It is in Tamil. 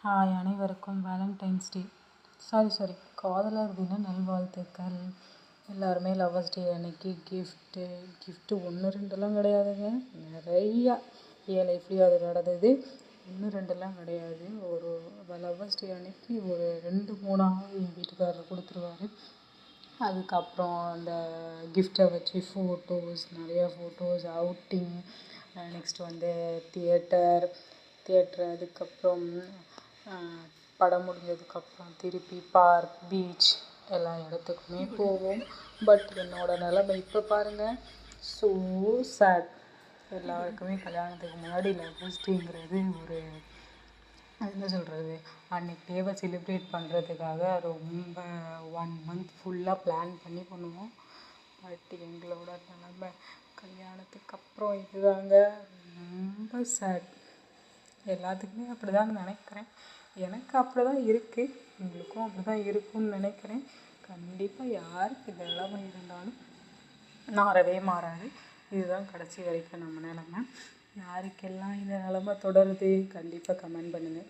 ஹாய், அனைவருக்கும் வேலண்டைன்ஸ் டே சாரி காதலர் தின நல்வாழ்த்துக்கள். எல்லாருமே லவ்வர்ஸ் டே அன்னைக்கு கிஃப்ட்டு ஒன்று ரெண்டுலாம் கிடையாதுங்க, நிறையா என் லைஃப்லேயும் அது நடந்தது. 1 2லாம் கிடையாது. ஒரு லவ்வர்ஸ் டே அன்னைக்கு ஒரு 2 3 என் வீட்டுக்காரர் கொடுத்துருவாரு. அதுக்கப்புறம் அந்த கிஃப்டை வச்சு நிறையா ஃபோட்டோஸ், அவுட்டிங், நெக்ஸ்ட் வந்து தியேட்டர், அதுக்கப்புறம் படம் முடிஞ்சதுக்கப்புறம் திருப்பி பார்க், பீச் எல்லா இடத்துக்குமே போவோம். பட் என்னோடய நிலைமை இப்போ பாருங்கள், ஸோ சேட். எல்லாருக்குமே கல்யாணத்துக்கு முன்னாடி லவ்வர்ஸ் டேங்கிறது ஒரு என்ன சொல்கிறது, அன்றைக்கி டேவை செலிப்ரேட் பண்ணுறதுக்காக ரொம்ப 1 month ஃபுல்லாக பிளான் பண்ணி பண்ணுவோம். பட் எங்களோட நிலமை கல்யாணத்துக்கு அப்புறம் இதுதாங்க, ரொம்ப சேட். எல்லாத்துக்குமே அப்படி தான் நினைக்கிறேன். எனக்கு அப்படி தான் இருக்குது, உங்களுக்கும் அப்படி தான் இருக்கும்னு நினைக்கிறேன். கண்டிப்பாக யாருக்கு இந்த நிலைமை இருந்தாலும் மாறவே மாறாது. இதுதான் கடைசி வரைக்கும் நம்ம நிலமை. யாருக்கெல்லாம் இந்த நிலமை தொடருது கண்டிப்பாக கமெண்ட் பண்ணுங்கள்.